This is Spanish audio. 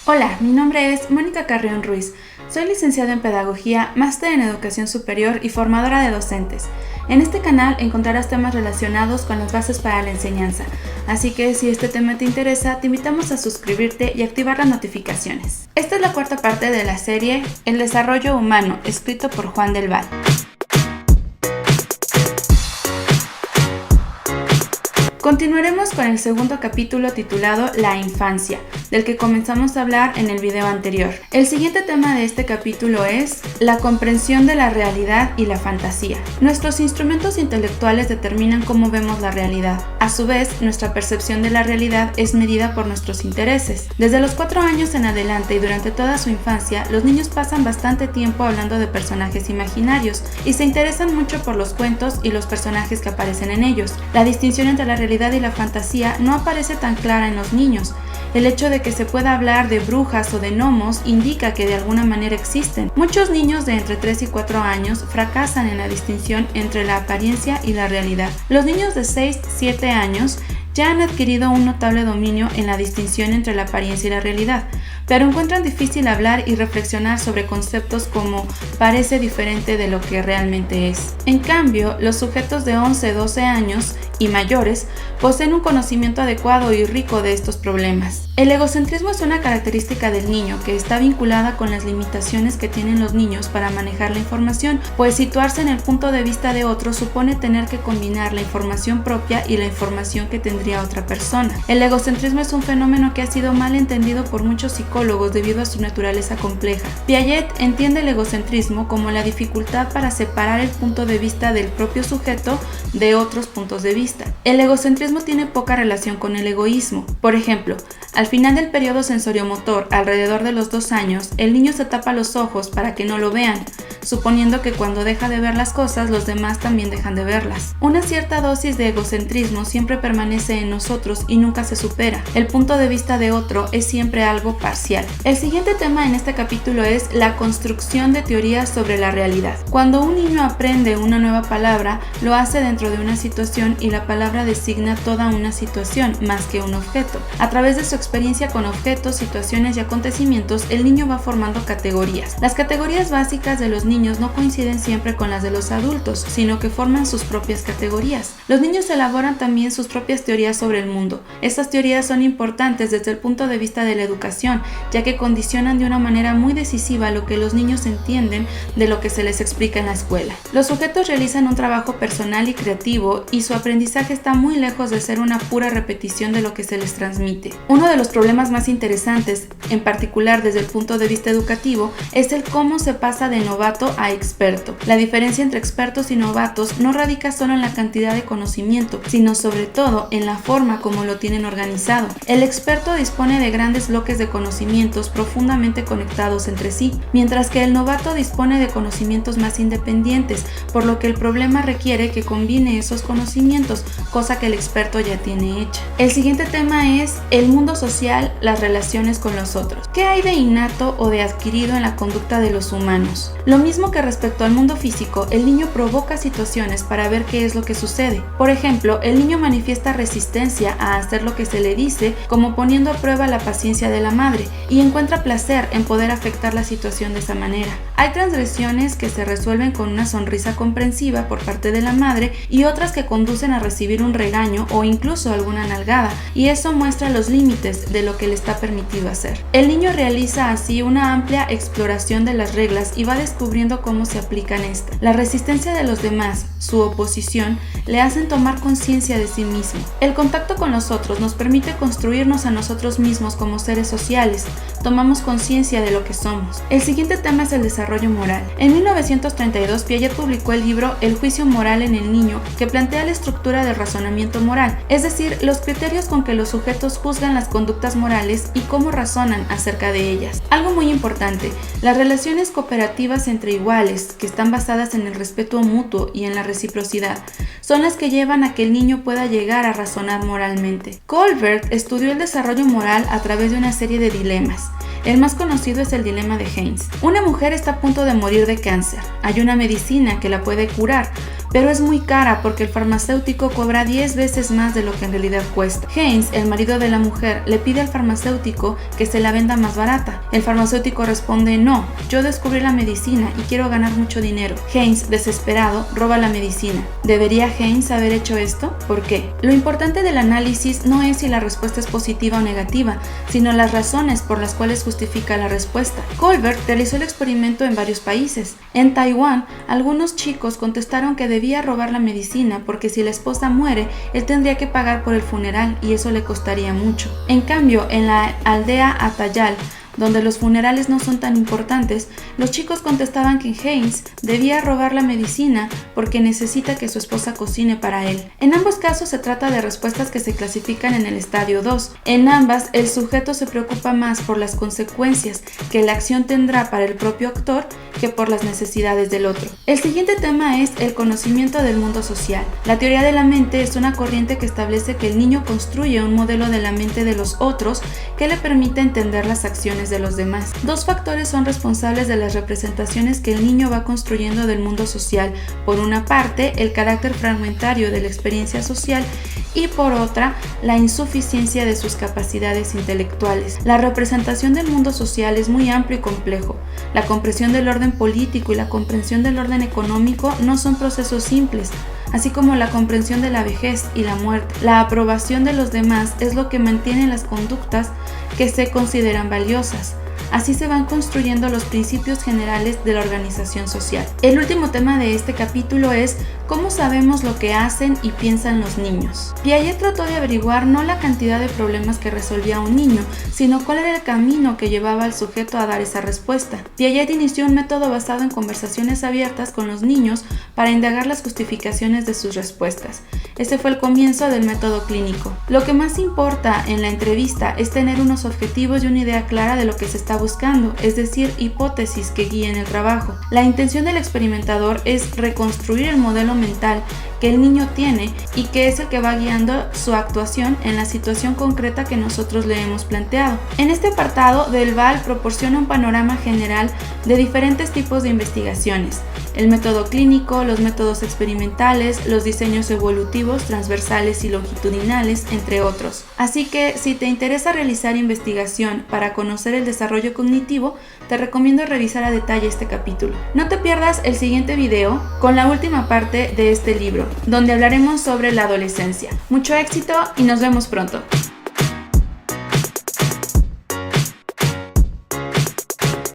Hola, mi nombre es Mónica Carrión Ruiz. Soy licenciada en Pedagogía, máster en Educación Superior y formadora de docentes. En este canal encontrarás temas relacionados con las bases para la enseñanza, así que si este tema te interesa, te invitamos a suscribirte y activar las notificaciones. Esta es la cuarta parte de la serie El desarrollo humano, escrito por Juan del Val. Continuaremos con el segundo capítulo titulado La infancia, del que comenzamos a hablar en el video anterior. El siguiente tema de este capítulo es la comprensión de la realidad y la fantasía. Nuestros instrumentos intelectuales determinan cómo vemos la realidad. A su vez, nuestra percepción de la realidad es medida por nuestros intereses. Desde los 4 años en adelante y durante toda su infancia, los niños pasan bastante tiempo hablando de personajes imaginarios y se interesan mucho por los cuentos y los personajes que aparecen en ellos. La distinción entre la realidad y la fantasía no aparece tan clara en los niños. El hecho de que se pueda hablar de brujas o de gnomos indica que de alguna manera existen. Muchos niños de entre 3 y 4 años fracasan en la distinción entre la apariencia y la realidad. Los niños de 6-7 años ya han adquirido un notable dominio en la distinción entre la apariencia y la realidad, pero encuentran difícil hablar y reflexionar sobre conceptos como parece diferente de lo que realmente es. En cambio, los sujetos de 11-12 años y mayores poseen un conocimiento adecuado y rico de estos problemas. El egocentrismo es una característica del niño que está vinculada con las limitaciones que tienen los niños para manejar la información, pues situarse en el punto de vista de otro supone tener que combinar la información propia y la información que tendría otra persona. El egocentrismo es un fenómeno que ha sido mal entendido por muchos psicólogos debido a su naturaleza compleja. Piaget entiende el egocentrismo como la dificultad para separar el punto de vista del propio sujeto de otros puntos de vista. El egocentrismo tiene poca relación con el egoísmo. Por ejemplo, al final del periodo sensoriomotor, alrededor de los 2 años, el niño se tapa los ojos para que no lo vean, suponiendo que cuando deja de ver las cosas, los demás también dejan de verlas. Una cierta dosis de egocentrismo siempre permanece en nosotros y nunca se supera. El punto de vista de otro es siempre algo parcial. El siguiente tema en este capítulo es la construcción de teorías sobre la realidad. Cuando un niño aprende una nueva palabra, lo hace dentro de una situación y la palabra designa toda una situación más que un objeto. A través de su experiencia con objetos, situaciones y acontecimientos, el niño va formando categorías. Las categorías básicas de los niños no coinciden siempre con las de los adultos, sino que forman sus propias categorías. Los niños elaboran también sus propias teorías sobre el mundo. Estas teorías son importantes desde el punto de vista de la educación, ya que condicionan de una manera muy decisiva lo que los niños entienden de lo que se les explica en la escuela. Los sujetos realizan un trabajo personal y creativo y su aprendizaje está muy lejos de ser una pura repetición de lo que se les transmite. Uno de los problemas más interesantes, en particular desde el punto de vista educativo, es el cómo se pasa de novato a experto. La diferencia entre expertos y novatos no radica solo en la cantidad de conocimiento, sino sobre todo en la forma como lo tienen organizado. El experto dispone de grandes bloques de conocimientos profundamente conectados entre sí, mientras que el novato dispone de conocimientos más independientes, por lo que el problema requiere que combine esos conocimientos, cosa que el experto ya tiene hecha. El siguiente tema es el mundo social, las relaciones con los otros. ¿Qué hay de innato o de adquirido en la conducta de los humanos? Lo mismo que respecto al mundo físico, el niño provoca situaciones para ver qué es lo que sucede. Por ejemplo, el niño manifiesta resistencia a hacer lo que se le dice, como poniendo a prueba la paciencia de la madre, y encuentra placer en poder afectar la situación de esa manera. Hay transgresiones que se resuelven con una sonrisa comprensiva por parte de la madre y otras que conducen a recibir un regaño o incluso alguna nalgada, y eso muestra los límites de lo que le está permitido hacer. El niño realiza así una amplia exploración de las reglas y va descubriendo cómo se aplican estas. La resistencia de los demás, su oposición, le hacen tomar conciencia de sí mismo. El contacto con los otros nos permite construirnos a nosotros mismos como seres sociales. Tomamos conciencia de lo que somos. El siguiente tema es el desarrollo moral. En 1932, Piaget publicó el libro El juicio moral en el niño, que plantea la estructura del razonamiento moral, es decir, los criterios con que los sujetos juzgan las conductas morales y cómo razonan acerca de ellas. Algo muy importante, las relaciones cooperativas entre iguales, que están basadas en el respeto mutuo y en la reciprocidad, son las que llevan a que el niño pueda llegar a razonar moralmente. Colbert estudió el desarrollo moral a través de una serie de dilemas. El más conocido es el dilema de Haynes. Una mujer está a punto de morir de cáncer. Hay una medicina que la puede curar, pero es muy cara porque el farmacéutico cobra 10 veces más de lo que en realidad cuesta. Haynes, el marido de la mujer, le pide al farmacéutico que se la venda más barata. El farmacéutico responde: no, yo descubrí la medicina y quiero ganar mucho dinero. Haynes, desesperado, roba la medicina. ¿Debería Haynes haber hecho esto? ¿Por qué? Lo importante del análisis no es si la respuesta es positiva o negativa, sino las razones por las cuales justifica la respuesta. Colbert realizó el experimento en varios países. En Taiwán, algunos chicos contestaron que debía robar la medicina porque si la esposa muere, él tendría que pagar por el funeral y eso le costaría mucho. En cambio, en la aldea Atayal, donde los funerales no son tan importantes, los chicos contestaban que Haynes debía robar la medicina porque necesita que su esposa cocine para él. En ambos casos se trata de respuestas que se clasifican en el estadio 2. En ambas, el sujeto se preocupa más por las consecuencias que la acción tendrá para el propio actor que por las necesidades del otro. El siguiente tema es el conocimiento del mundo social. La teoría de la mente es una corriente que establece que el niño construye un modelo de la mente de los otros que le permite entender las acciones de los demás. Dos factores son responsables de las representaciones que el niño va construyendo del mundo social. Por una parte, el carácter fragmentario de la experiencia social y por otra, la insuficiencia de sus capacidades intelectuales. La representación del mundo social es muy amplio y complejo. La comprensión del orden político y la comprensión del orden económico no son procesos simples, así como la comprensión de la vejez y la muerte. La aprobación de los demás es lo que mantiene las conductas que se consideran valiosas. Así se van construyendo los principios generales de la organización social. El último tema de este capítulo es ¿cómo sabemos lo que hacen y piensan los niños? Piaget trató de averiguar no la cantidad de problemas que resolvía un niño, sino cuál era el camino que llevaba al sujeto a dar esa respuesta. Piaget inició un método basado en conversaciones abiertas con los niños para indagar las justificaciones de sus respuestas. Ese fue el comienzo del método clínico. Lo que más importa en la entrevista es tener unos objetivos y una idea clara de lo que se está buscando, es decir, hipótesis que guíen el trabajo. La intención del experimentador es reconstruir el modelo mental que el niño tiene y que es el que va guiando su actuación en la situación concreta que nosotros le hemos planteado. En este apartado, Delval proporciona un panorama general de diferentes tipos de investigaciones: el método clínico, los métodos experimentales, los diseños evolutivos, transversales y longitudinales, entre otros. Así que si te interesa realizar investigación para conocer el desarrollo cognitivo, te recomiendo revisar a detalle este capítulo. No te pierdas el siguiente video con la última parte de este libro, donde hablaremos sobre la adolescencia. Mucho éxito y nos vemos pronto.